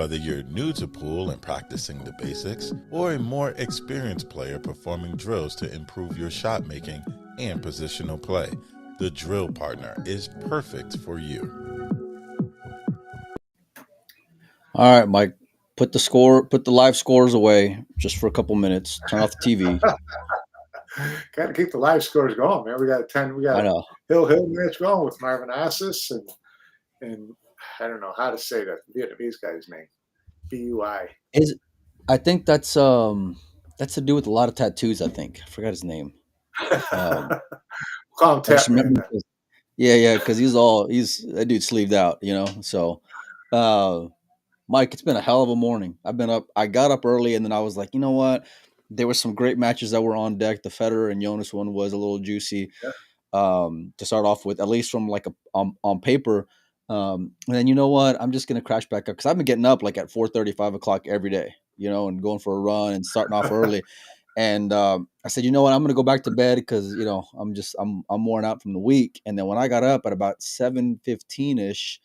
Whether you're new to pool and practicing the basics, or a more experienced player performing drills to improve your shot making and positional play, the Drill Partner is perfect for you. All right, Mike. Put the live scores away just for a couple minutes. Turn off the TV. Got to keep the live scores going, man. We got 10. We got I know. Hill match going with Marvin Assis and I don't know how to say that Vietnamese guy's name. BUI. I think that's to do with a lot of tattoos. I think I forgot his name. Call him Tap Man. Yeah, because he's that dude's sleeved out, So, Mike, it's been a hell of a morning. I got up early, and then I was like, you know what? There were some great matches that were on deck. The Federer and Jonas one was a little juicy to start off with, at least from like on paper. And then you know what? I'm just gonna crash back up because I've been getting up like at 4:30, 5 o'clock every day, and going for a run and starting off early. And I said, you know what? I'm gonna go back to bed because I'm worn out from the week. And then when I got up at about 7:15 ish,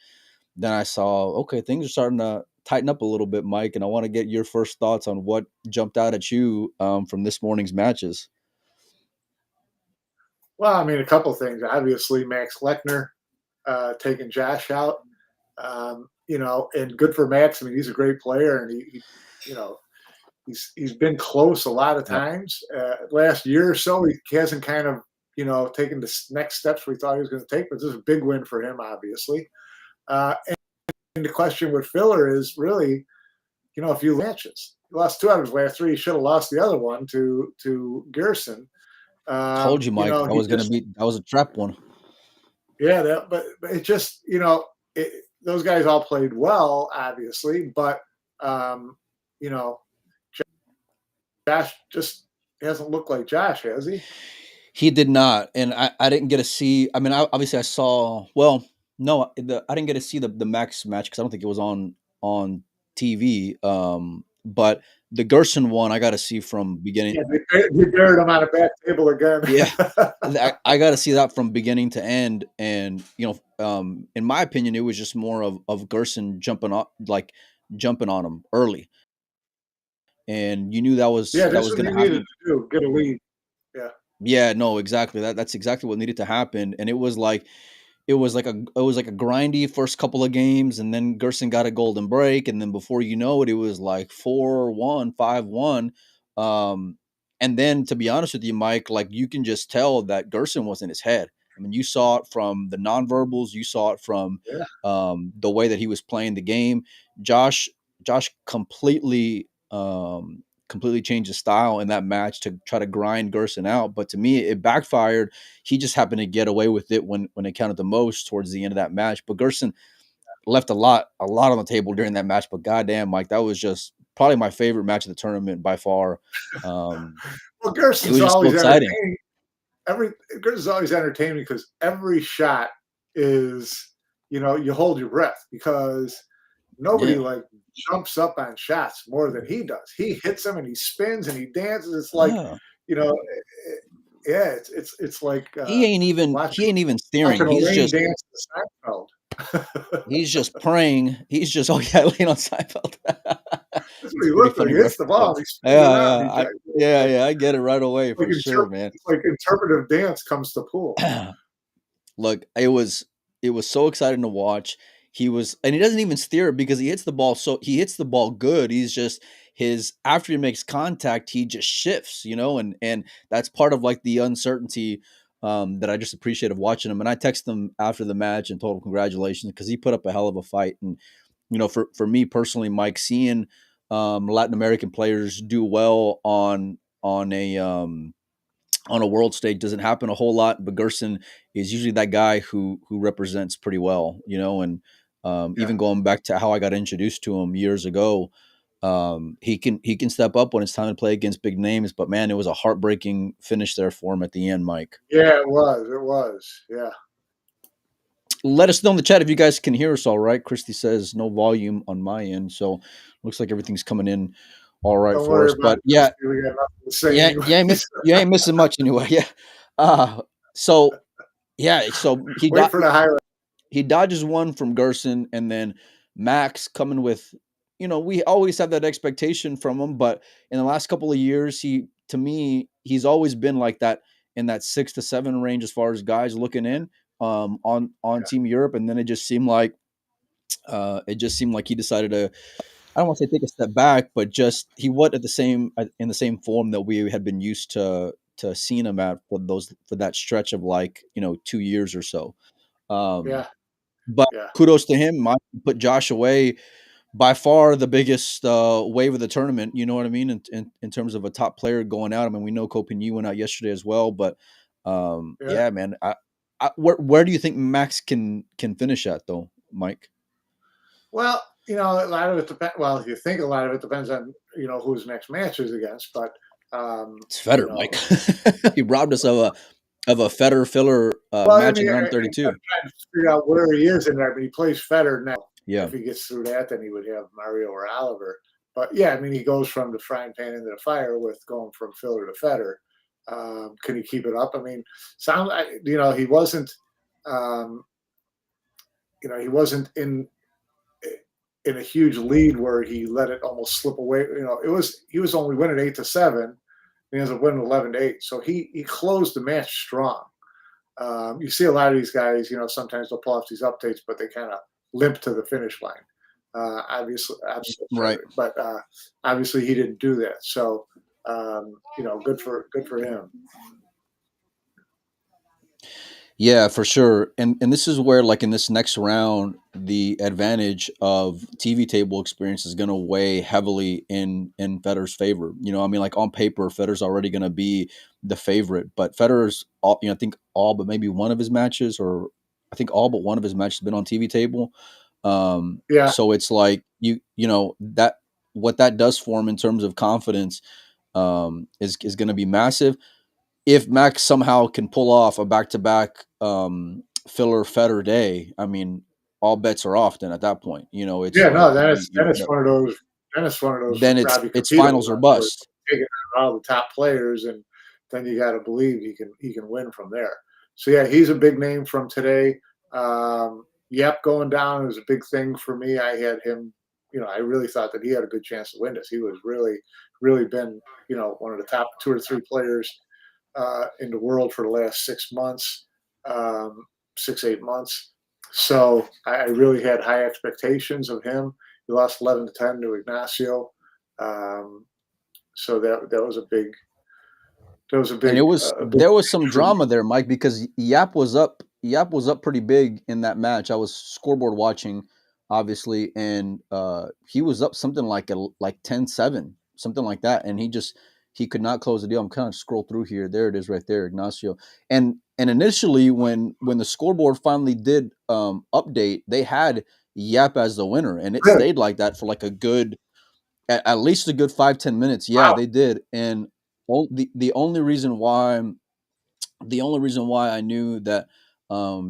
then I saw things are starting to tighten up a little bit, Mike. And I want to get your first thoughts on what jumped out at you from this morning's matches. Well, I mean, a couple of things. Obviously, Max Lechner taking Josh out, and good for Max. I mean, he's a great player, and he's been close a lot of times. Last year or so, he hasn't kind of taken the next steps we thought he was going to take, but this is a big win for him, obviously. And the question with Filler is really, if you matches, he lost 2 out of his last 3, he should have lost the other one to Gerson. Told you, Mike, that was a trap one. Yeah, but it just, those guys all played well, obviously, but Josh just hasn't looked like Josh, has he? He did not, and I didn't get to see. I mean, obviously I saw. Well, no, I didn't get to see the Max match because I don't think it was on TV. But the Gerson one I got to see from beginning. Yeah, they buried him on a back table again. Yeah, I got to see that from beginning to end, and in my opinion, it was just more of Gerson jumping on him early, and you knew that was going to happen. To get a lead. Yeah, no, exactly. That's exactly what needed to happen, and it was like a grindy first couple of games, and then Gerson got a golden break, and then before you know it, it was like 4-1, 5-1. And then to be honest with you, Mike, like you can just tell that Gerson was in his head. I mean, you saw it from the nonverbals, you saw it from the way that he was playing the game. Josh completely changed his style in that match to try to grind Gerson out. But to me, it backfired. He just happened to get away with it when it counted the most towards the end of that match. But Gerson left a lot on the table during that match. But goddamn, Mike, that was just probably my favorite match of the tournament by far. Well, Gerson's always entertaining. Gerson's always entertaining because every shot is, you hold your breath because nobody jumps up on shots more than he does. He hits them and he spins and he dances. It's like, it's like he ain't even steering. He's just dance to Seinfeld. He's just praying. He's just laying on Seinfeld. That's what he looks like. He hits the ball. I get it right away for sure, man. It's like interpretive dance comes to pool. Look, it was so exciting to watch. And he doesn't even steer it because he hits the ball good. He's just after he makes contact, he just shifts, and that's part of like the uncertainty that I just appreciate of watching him. And I texted him after the match and told him congratulations because he put up a hell of a fight. And for me personally, Mike, seeing Latin American players do well on a world stage doesn't happen a whole lot, but Gerson is usually that guy who represents pretty well, and even going back to how I got introduced to him years ago, he can step up when it's time to play against big names. But man, it was a heartbreaking finish there for him at the end, Mike. Yeah, it was. Yeah. Let us know in the chat if you guys can hear us all right. Christy says no volume on my end, so looks like everything's coming in all right for us. But you ain't missing much anyway. Yeah. So he dodges one from Gerson, and then Max coming with we always have that expectation from him, but in the last couple of years, to me, he's always been like that in that 6 to 7 range as far as guys looking in on Yeah. Team Europe, and then it just seemed like he decided to, I don't want to say take a step back, but just he was at the same in the same form that we had been used to seeing him at for that stretch of 2 years or so. Um, Yeah. but Yeah. kudos to him. Mike put Josh away by far the biggest wave of the tournament. You know what I mean? In terms of a top player going out. I mean, we know Copini went out yesterday as well, but Yeah. yeah, man. Where do you think Max can finish at though, Mike? Well, a lot of it depends. Well, you think a lot of it depends on who his next match is against, but It's you Federer, know, Mike. He robbed us of a Federer filler well, I match mean, in round I'm 32. trying to figure out where he is in there, but he plays Federer now. Yeah. If he gets through that, then he would have Mario or Oliver. But yeah, I mean, he goes from the frying pan into the fire with going from Filler to Federer. Can he keep it up? I mean, he wasn't, um, he wasn't in a huge lead where he let it almost slip away. He was only winning 8-7. He ends up winning 11-8. So he closed the match strong. You see a lot of these guys, sometimes they'll pull off these updates, but they kind of limp to the finish line. Obviously, Right. But obviously, he didn't do that. So, good for him. Yeah, for sure. And this is where, like, in this next round, the advantage of TV table experience is going to weigh heavily in Federer's favor. I mean, like on paper, Federer's already going to be the favorite, but Federer's I think all but maybe one of his matches, or I think all but one of his matches have been on TV table. Yeah. So it's like that what that does for him in terms of confidence is going to be massive. If Max somehow can pull off a back-to-back filler Federer day, I mean, all bets are off. Then at that point, it's Yeah, like no, then it's one of those. Then it's one of those. Then Robbie it's Capito finals or ones where bust. taking out all the top players, and then you got to believe he can win from there. So yeah, he's a big name from today. Yep, going down is a big thing for me. I had him. I really thought that he had a good chance to win this. He was really, really been one of the top 2 or 3 players in the world for the last 6 months, 6-8 months. So I really had high expectations of him. He lost 11-10 to Ignacio, so that was a big. That was a big. And there was some drama there, Mike, because Yap was up. Yap was up pretty big in that match. I was scoreboard watching, obviously, and he was up something like 10-7, something like that, and he could not close the deal. I'm kind of scroll through here. There it is, right there, Ignacio. And initially, when the scoreboard finally did update, they had Yap as the winner, and it stayed like that for like at least a good 5-10 minutes. Yeah, wow. They did, and the only reason why I knew that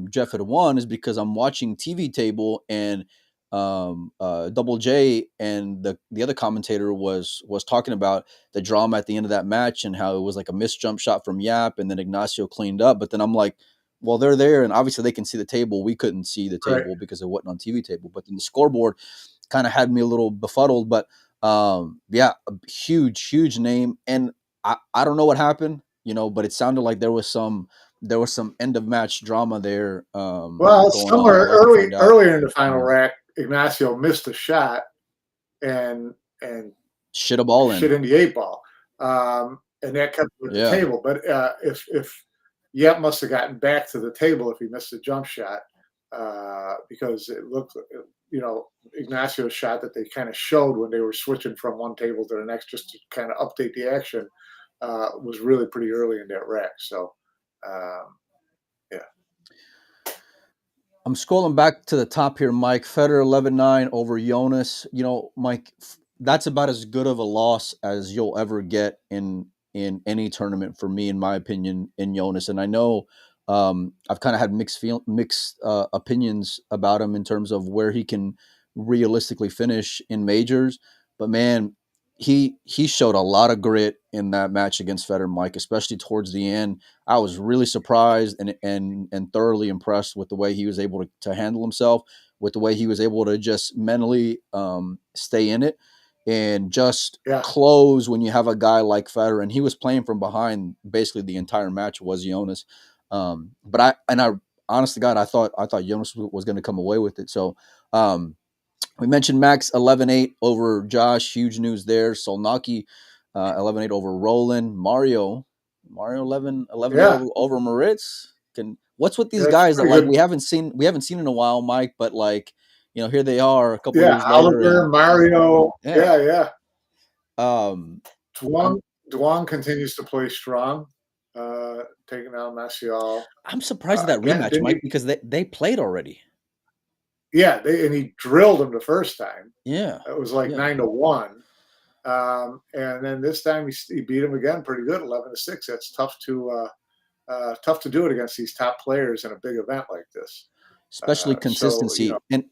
Jeff had won is because I'm watching TV table, and Double J and the other commentator was talking about the drama at the end of that match and how it was like a missed jump shot from Yap, and then Ignacio cleaned up. But then I'm like, well, they're there, and obviously they can see the table. We couldn't see the table because it wasn't on TV table. But then the scoreboard kind of had me a little befuddled. But yeah, a huge name, and I don't know what happened, but it sounded like there was some end of match drama there. Well, somewhere earlier in the final rack, Ignacio missed a shot and shit a ball in the 8 ball, and that kept with the table. But if Yep must have gotten back to the table if he missed a jump shot, because it looked, Ignacio's shot that they kind of showed when they were switching from one table to the next just to kind of update the action was really pretty early in that rack. So, yeah. I'm scrolling back to the top here, Mike. Federer 11-9 over Jonas. Mike, that's about as good of a loss as you'll ever get in any tournament for me, in my opinion, in Jonas. And I know I've kind of had mixed opinions about him in terms of where he can realistically finish in majors. But man, he showed a lot of grit in that match against Federer, Mike, especially towards the end. I was really surprised and thoroughly impressed with the way he was able to handle himself. with the way he was able to just mentally stay in it and just close when you have a guy like Federer. And he was playing from behind basically the entire match was Jonas. But I honest to God, I thought Jonas was going to come away with it. So we mentioned Max 11-8 over Josh. Huge news there. Solnaki 11-8 over Roland. Mario 11-8 over Moritz. What's with these guys that like we haven't seen in a while, Mike? But like, you know, here they are a couple years later. Oliver, Mario, Duong continues to play strong, taking out Maciel. I'm surprised at that rematch, Mike, because they played already. Yeah, and he drilled him the first time. Yeah, it was like 9-1, and then this time he beat him again, pretty good, 11-6. That's tough to do it against these top players in a big event like this, especially consistency. So, and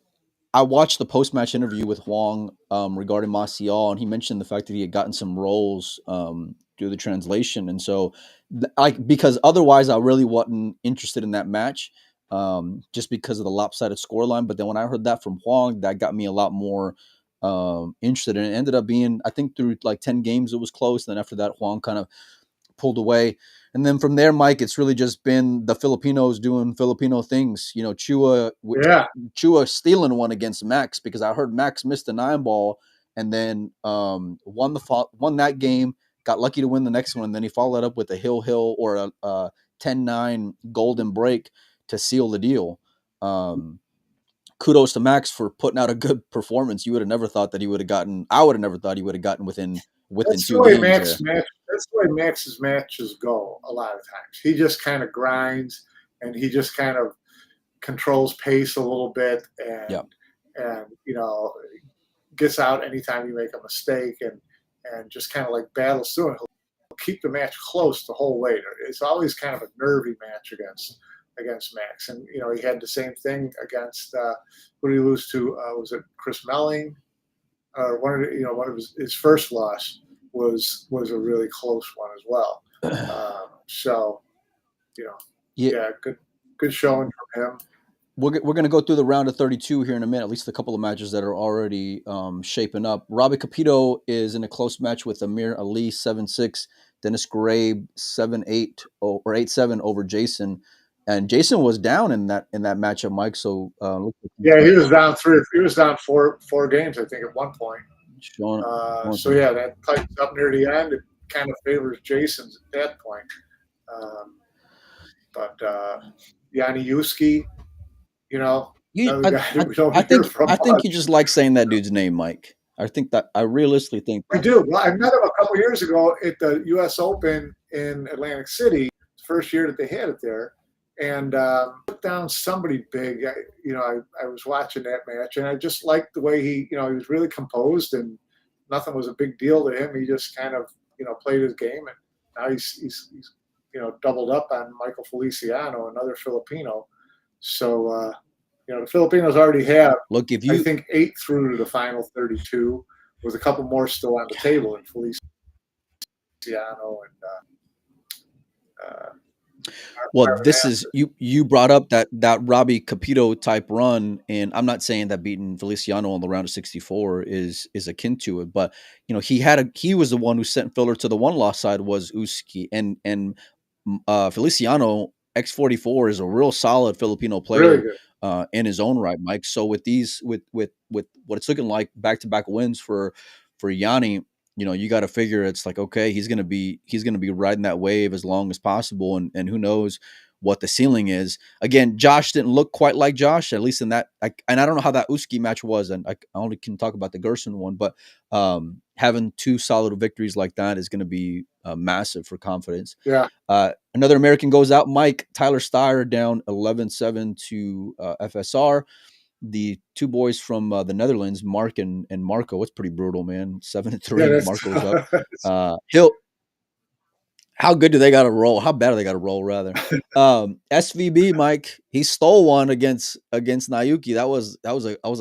I watched the post-match interview with Huang regarding Maciel, and he mentioned the fact that he had gotten some rolls through the translation, and so because otherwise I really wasn't interested in that match. Just because of the lopsided scoreline. But then when I heard that from Huang, that got me a lot more interested. And it ended up being, I think through like 10 games, it was close. Then after that, Huang kind of pulled away. And then from there, Mike, it's really just been the Filipinos doing Filipino things. You know, Chua stealing one against Max, because I heard Max missed a 9-ball and then won that game, got lucky to win the next one. And then he followed up with a hill or a 10-9 golden break to seal the deal. Kudos to Max for putting out a good performance. You would have never thought that he would have gotten. I would have never thought he would have gotten within 2 games. That's the way Max's matches go. A lot of times, he just kind of grinds and he just kind of controls pace a little bit, and you know, gets out anytime you make a mistake, and just kind of like battles through it. He'll keep the match close the whole way. It's always kind of a nervy match against Max. And, you know, he had the same thing against, who did he lose to? Was it Chris Melling? One of his first loss was a really close one as well. So, you know, good showing from him. We're going to go through the round of 32 here in a minute, at least a couple of matches that are already shaping up. Robbie Capito is in a close match with Amir Ali, 7-6. Dennis Grabe, 7-8 or 8-7 over Jason. And Jason was down in that matchup, Mike. So he was down 3. He was down four games, I think, at one point. That tightens up near the end. It kind of favors Jason's at that point. But Yanni Yuski, you know, I think you just like saying that dude's name, Mike. I realistically think I do. Well, I met him a couple years ago at the U.S. Open in Atlantic City, the first year that they had it there. And put down somebody big. I was watching that match, and I just liked the way he was really composed, and nothing was a big deal to him. He just kind of, played his game, and now he's doubled up on Michael Feliciano, another Filipino. So, the Filipinos already have, I think, 8 through to the final 32, with a couple more still on the table, and Feliciano and. Well, this is you brought up that Robbie Capito type run, and I'm not saying that beating Feliciano on the round of 64 is akin to it, but he was the one who sent Filler to the 1-loss side was Uski, and Feliciano X44 is a real solid Filipino player in his own right, Mike. So with what it's looking like back-to-back wins for Yanni. You got to figure it's like, okay, he's going to be riding that wave as long as possible. And who knows what the ceiling is. Again, Josh didn't look quite like Josh, at least in that. And I don't know how that Uski match was. And I only can talk about the Gerson one, but having 2 solid victories like that is going to be massive for confidence. Yeah. Another American goes out, Mike. Tyler Steyer down 11-7 to FSR. The 2 boys from the Netherlands, Mark and Marco. It's pretty brutal, man. 7-3. Marco's up. How good do they got to roll? How bad do they got to roll, rather? SVB, Mike. He stole one against Nayuki. That was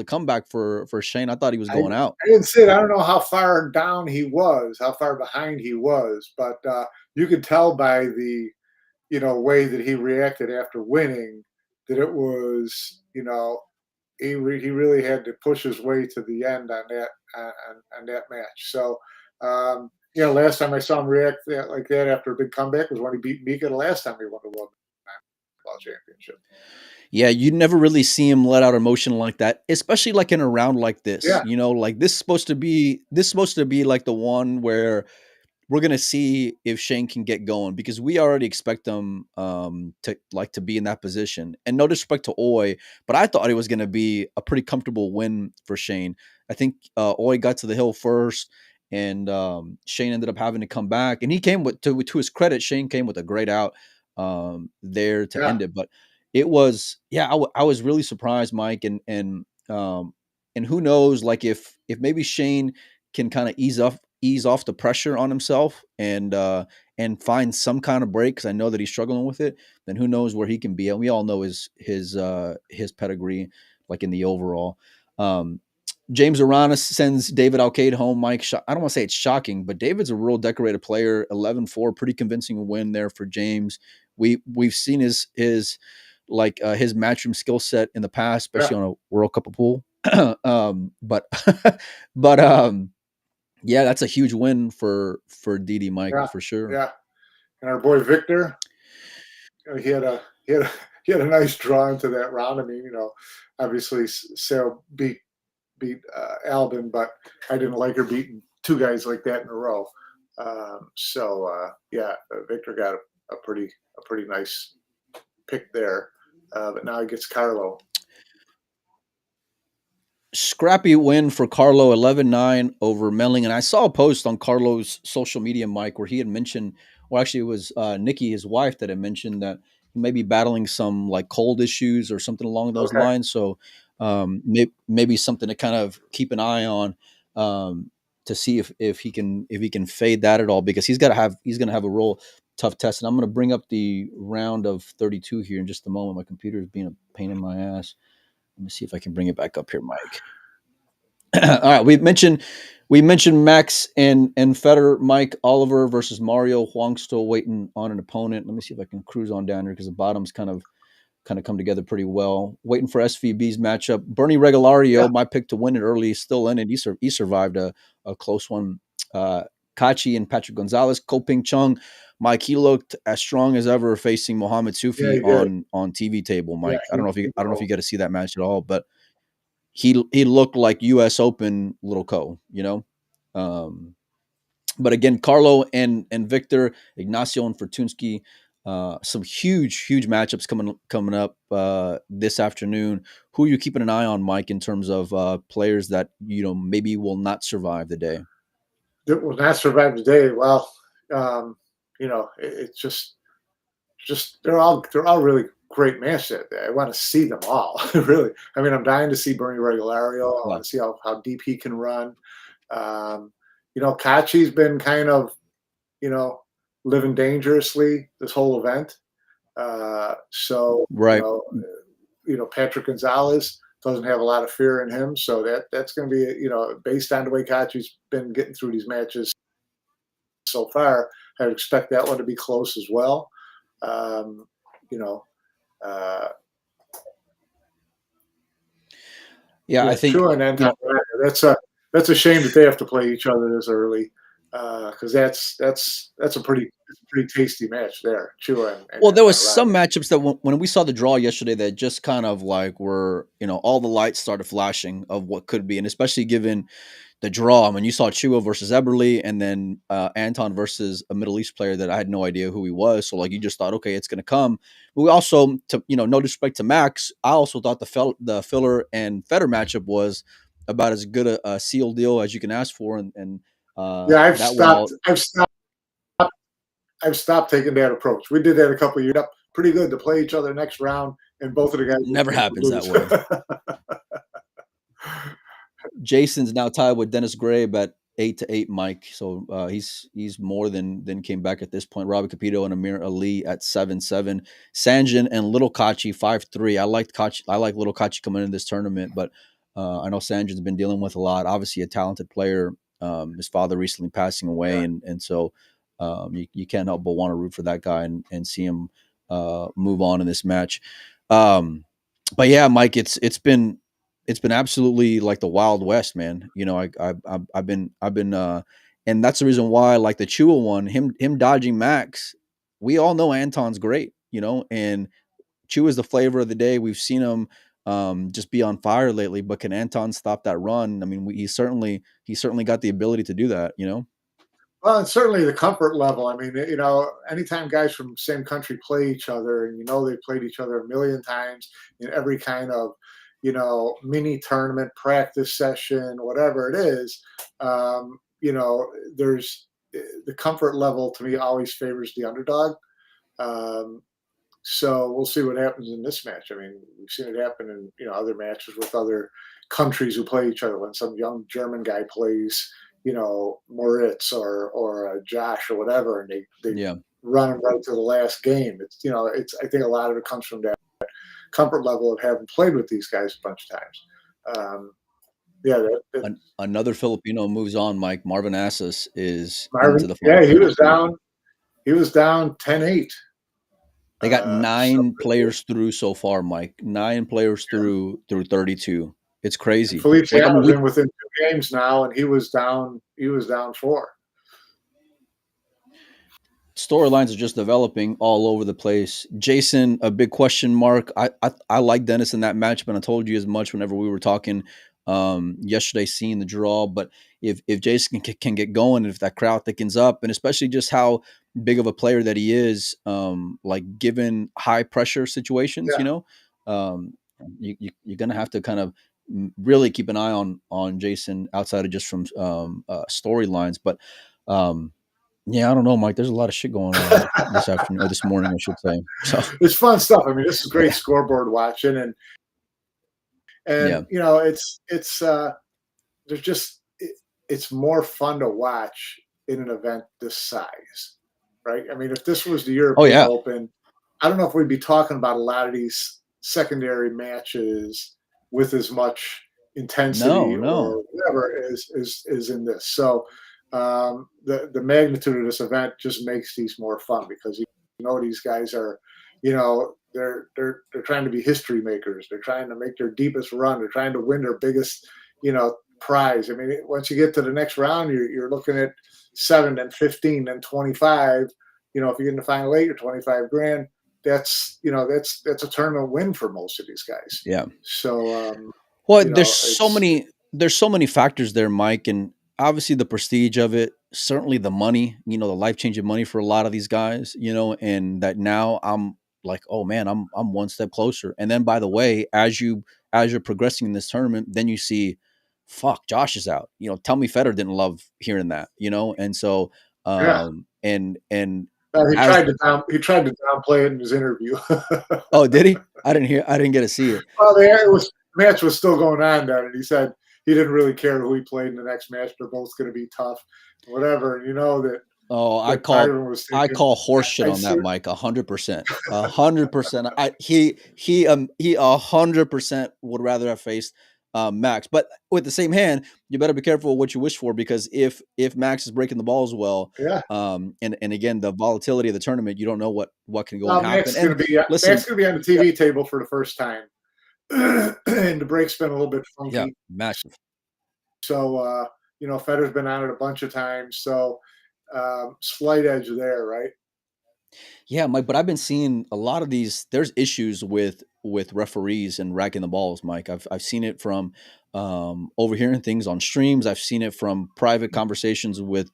a comeback for Shane. I thought he was going out. I didn't see it. I don't know how far down he was, how far behind he was, but you could tell by the way that he reacted after winning that it was he really had to push his way to the end on that match. So, last time I saw him react like that after a big comeback was when he beat Mika the last time he won the World Championship. Yeah, you never really see him let out emotion like that, especially like in a round like this. Yeah. Like this is supposed to be like the one where we're gonna see if Shane can get going, because we already expect him to be in that position. And no disrespect to Oi, but I thought it was gonna be a pretty comfortable win for Shane. I think Oi got to the hill first, and Shane ended up having to come back. And he came to his credit, Shane came with a great out there to end it. But it was, I was really surprised, Mike, and who knows, like if maybe Shane can kind of ease off the pressure on himself and find some kind of break, because I know that he's struggling with it, then who knows where he can be. And we all know his pedigree, like in the overall. James Aranis sends David Alcade home. Mike, I don't want to say it's shocking, but David's a real decorated player. 11-4, pretty convincing win there for James. We've seen his matchroom skill set in the past, especially on a World Cup of pool. But yeah, that's a huge win for DD, Mike, for sure. Yeah, and our boy Victor, he had a nice draw into that round. I mean, obviously Sarah beat Albin, but I didn't like her beating two guys like that in a row. Victor got a pretty nice pick there, but now he gets Carlo. Scrappy win for Carlo, 11-9 over Melling. And I saw a post on Carlo's social media, Mike, where he had mentioned, well, actually it was Nikki, his wife, that had mentioned that he may be battling some like cold issues or something along those lines. So maybe something to kind of keep an eye on to see if he can fade that at all, because he's going to have a real tough test. And I'm going to bring up the round of 32 here in just a moment. My computer is being a pain in my ass. Let me see if I can bring it back up here, Mike. All right, we mentioned Max and Federer. Mike, Oliver versus Mario. Huang still waiting on an opponent. Let me see if I can cruise on down here, because the bottom's kind of come together pretty well. Waiting for SVB's matchup. Bernie Regalario, my pick to win it early, still in it. He survived a close one. Kachi and Patrick Gonzalez. Ko Ping Chung. Mike, he looked as strong as ever facing Mohamed Sufi on TV table. Mike, I don't know if you got to see that match at all, but he looked like U.S. Open little Ko, But again, Carlo and Victor, Ignacio and Fortunsky, some huge matchups coming up this afternoon. Who are you keeping an eye on, Mike, in terms of players that maybe will not survive the day? That will not survive the day. Well, it's just they're all really great matches. I want to see them all. Really, I mean, I'm dying to see Bernie Regalario. I want to see how deep he can run. Kachi's been kind of, living dangerously this whole event. Right. Patrick Gonzalez doesn't have a lot of fear in him, so that's going to be, based on the way Kachi's been getting through these matches so far, I would expect that one to be close as well. I think that's a shame that they have to play each other this early, because that's a pretty tasty match there. Chua and there was some matchups that when we saw the draw yesterday that just kind of like were, all the lights started flashing of what could be, and especially given the draw. I mean, you saw Chua versus Eberle, and then Anton versus a Middle East player that I had no idea who he was. So like you just thought, okay, it's going to come. But we also, no disrespect to Max, I also thought the Filler and Federer matchup was about as good a seal deal as you can ask for. I've stopped taking that approach. We did that a couple of years up. Pretty good to play each other next round, and both of the guys never happens that way. Jason's now tied with Dennis Grabe at 8-8, Mike. So he's more than came back at this point. Robbie Capito and Amir Ali at 7-7. Sanjin and Little Kachi 5-3. I like Little Kachi coming into this tournament, but I know Sanjin's been dealing with a lot. Obviously, a talented player. His father recently passing away, and so you can't help but want to root for that guy and see him move on in this match. But yeah, Mike, it's been it's been absolutely like the Wild West, man. You know, I've been and that's the reason why, like the Chua one, him dodging Max. We all know Anton's great, you know, and Chua is the flavor of the day. We've seen him just be on fire lately, but can Anton stop that run? I mean, he certainly got the ability to do that, you know. Well, and certainly the comfort level. I mean, anytime guys from the same country play each other, and they've played each other a million times in every kind of, mini tournament, practice session, whatever it is, there's the comfort level to me always favors the underdog. Um, so we'll see what happens in this match. I mean, we've seen it happen in other matches with other countries who play each other. When some young German guy plays, Moritz or Josh or whatever, and they Yeah. run him right to the last game. It's I think a lot of it comes from that comfort level of having played with these guys a bunch of times. Yeah, Another Filipino moves on, Mike. Marvin Assis is into Marvin. the Yeah, final. he was down. He was down 10-8. They got 9 players through so far, Mike. 9 players through 32. It's crazy. Felipe was in within 2 games now, and he was down 4. Storylines are just developing all over the place. Jason, a big question mark. I like Dennis in that match, but I told you as much whenever we were talking yesterday, seeing the draw. But if Jason can get going, and if that crowd thickens up, and especially just how big of a player that he is, like given high pressure situations, you're gonna have to kind of really keep an eye on Jason outside of just from storylines, but. Yeah, I don't know, Mike. There's a lot of shit going on this afternoon or this morning, I should say. So it's fun stuff. I mean, this is great scoreboard watching, and it's more fun to watch in an event this size, right? I mean, if this was the European Open, I don't know if we'd be talking about a lot of these secondary matches with as much intensity or whatever is in this. So. The magnitude of this event just makes these more fun because these guys are, they're trying to be history makers. They're trying to make their deepest run. They're trying to win their biggest, prize. I mean, once you get to the next round, you're looking at 7, then 15, then 25. If you get in the final 8, you're 25 grand. That's a tournament win for most of these guys. Yeah. So, there's so many factors there, Mike, and obviously the prestige of it, certainly the money, the life-changing money for a lot of these guys, and that now I'm like, oh man, I'm one step closer. And then by the way, as you're progressing in this tournament, then you see, fuck, Josh is out. Tell me Federer didn't love hearing that, and so and he tried to downplay it in his interview. Oh, did he? I didn't get to see it. Well, the match was still going on then, and he said he didn't really care who he played in the next match. They're both going to be tough, whatever. That. Oh, I call horse shit on that, Mike. 100%, 100%. He 100% would rather have faced Max. But with the same hand, you better be careful what you wish for, because if Max is breaking the ball as well, and again, the volatility of the tournament, you don't know what can go and happen. Max is going to be on the TV table for the first time. And the break's been a little bit funky. Yeah, massive. So, Federer's been on it a bunch of times. So, slight edge there, right? Yeah, Mike, but I've been seeing a lot of these. There's issues with referees and racking the balls, Mike. I've seen it from overhearing things on streams. I've seen it from private conversations with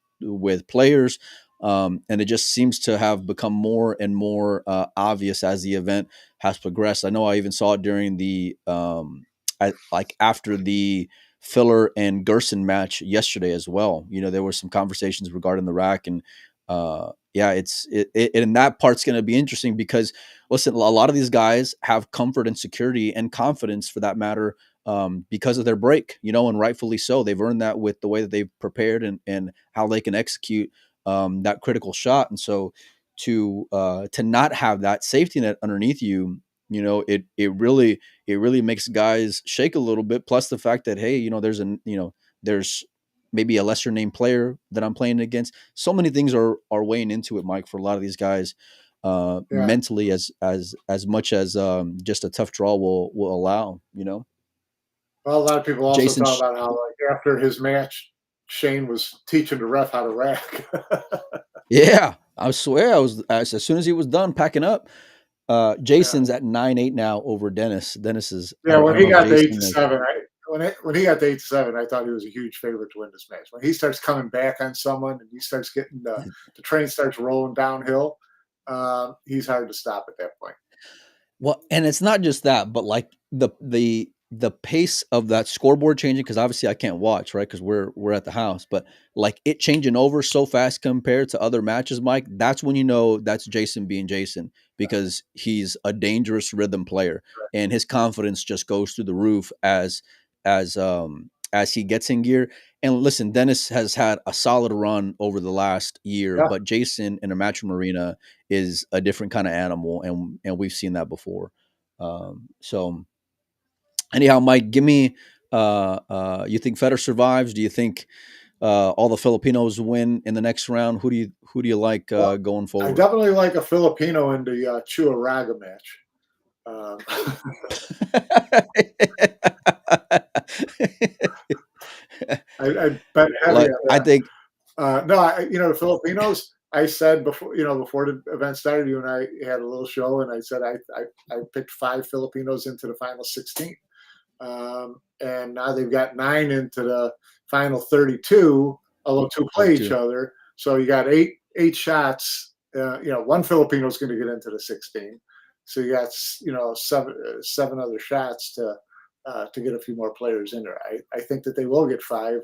players. And it just seems to have become more and more obvious as the event has progressed. I know I even saw it during the after the Filler and Gerson match yesterday as well. There were some conversations regarding the rack, and and that part's going to be interesting because, listen, a lot of these guys have comfort and security and confidence, for that matter, because of their break, and rightfully so. They've earned that with the way that they've prepared and how they can execute that critical shot. And so to not have that safety net underneath you, it really makes guys shake a little bit. Plus the fact that, hey, there's maybe a lesser named player that I'm playing against. So many things are weighing into it, Mike, for a lot of these guys, mentally as much as just a tough draw will allow. Well, a lot of people also Jason, talk about how, like, after his match, Shane was teaching the ref how to rack. yeah, I swear, as soon as he was done packing up. Yeah. Jason's at 9-8 now over Dennis. Dennis is I Yeah, don't, I when don't he know if got to 8 Jason to is. 7, when he got to 8 to 7, I thought he was a huge favorite to win this match. When he starts coming back on someone and he starts getting the train starts rolling downhill, he's hard to stop at that point. Well, and it's not just that, but like the pace of that scoreboard changing, because obviously I can't watch, right? Because we're at the house, but like it changing over so fast compared to other matches, Mike. That's when you know that's Jason being Jason, because he's a dangerous rhythm player, and his confidence just goes through the roof as he gets in gear. And listen, Dennis has had a solid run over the last year, Yeah. but Jason in a Matchroom Arena is a different kind of animal, and we've seen that before. So anyhow, Mike, give me. You think Federer survives? Do you think all the Filipinos win in the next round? Who do you like Well, going I forward? definitely like a Filipino in the Chua Raga match. Um, I bet heavy Like on I that. think, No, the Filipinos. I said before, before the event started, you and I had a little show, and I said I picked 5 Filipinos into the final 16, and now they've got 9 into the final 32, although 2 play each 32. other. So you got eight shots. One Filipino is going to get into the 16. So you got seven other shots to get a few more players in there. I think that they will get 5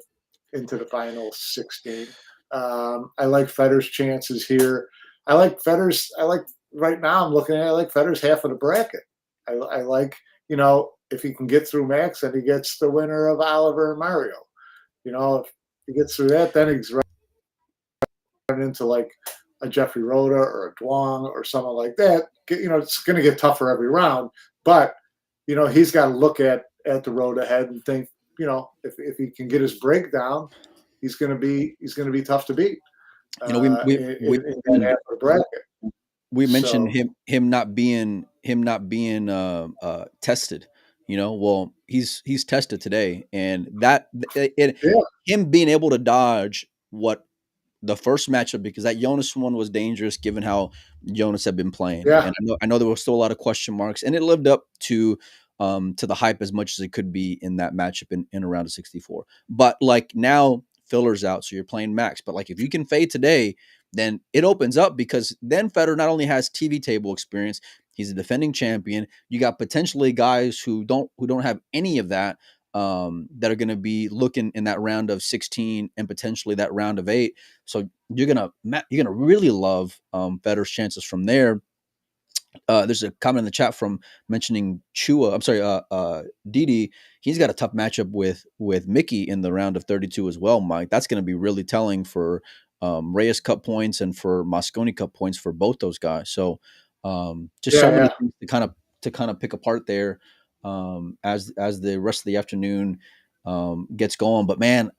into the final 16. I like Federer's chances here. I like Federer's. I like right now. I'm looking at. I like Federer's half of the bracket. I like if he can get through Max and he gets the winner of Oliver and Mario. If he gets through that, then he's running into like a Jeffrey Rhoda or a Duong or someone like that. It's going to get tougher every round. But he's got to look at the road ahead and think. If he can get his breakdown, he's going to be tough to beat You know, we we we in that half of the bracket. we mentioned So him not being tested. Well, he's tested today, and yeah, him being able to dodge what the first matchup, because that Jonas one was dangerous given how Jonas had been playing, yeah, and I know there was still a lot of question marks, and it lived up to the hype as much as it could be in that matchup in a round of 64. But like now, Filler's out, so you're playing Max. But like if you can fade today, then it opens up, because then Federer not only has TV table experience, he's a defending champion. You got potentially guys who don't have any of that, that are going to be looking in that round of 16 and potentially that round of 8. So you're gonna really love Federer's chances from there. There's a comment in the chat from mentioning Chua. I'm sorry, Didi. He's got a tough matchup with Mickey in the round of 32 as well, Mike. That's going to be really telling for Reyes Cup points and for Mosconi Cup points for both those guys. So just so many yeah. things to kind of pick apart there as the rest of the afternoon gets going. But man,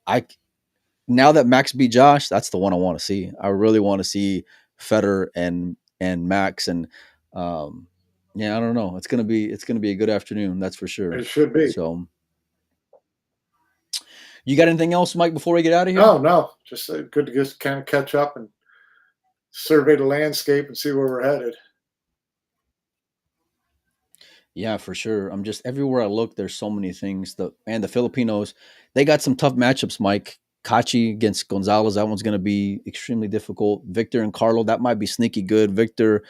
now that Max beat Josh, that's the one I want to see. I really want to see Federer and Max, and yeah, I don't know. It's gonna be a good afternoon, that's for sure. It should be. So, you got anything else, Mike, before we get out of here? No, just good to just kind of catch up and survey the landscape and see where we're headed. Yeah, for sure. I'm just everywhere I look, there's so many things. The Filipinos, they got some tough matchups, Mike. Kachi against Gonzalez, that one's going to be extremely difficult. Victor and Carlo, that might be sneaky good. Victor,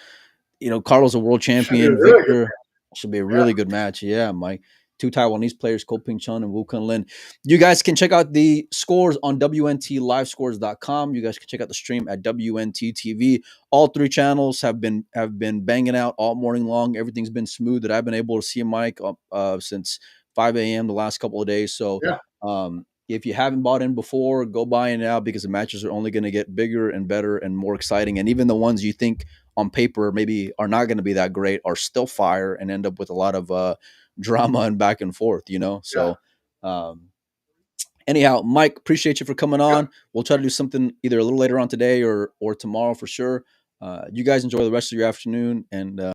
Carlos a world Should be a champion. really good. Victor should be a Yeah. really good match. Yeah, Mike. 2 Taiwanese players, Ko Ping Chun and Wu Kun Lin. You guys can check out the scores on WNTLivescores.com. You guys can check out the stream at WNT TV. All 3 channels have been banging out all morning long. Everything's been smooth that I've been able to see, Mike, since 5 a.m. the last couple of days. So Yeah. if you haven't bought in before, go buy in now, because the matches are only going to get bigger and better and more exciting. And even the ones you think on paper maybe are not going to be that great are still fire and end up with a lot of drama and back and forth, So, anyhow, Mike, appreciate you for coming on. We'll try to do something either a little later on today or tomorrow for sure. You guys enjoy the rest of your afternoon, and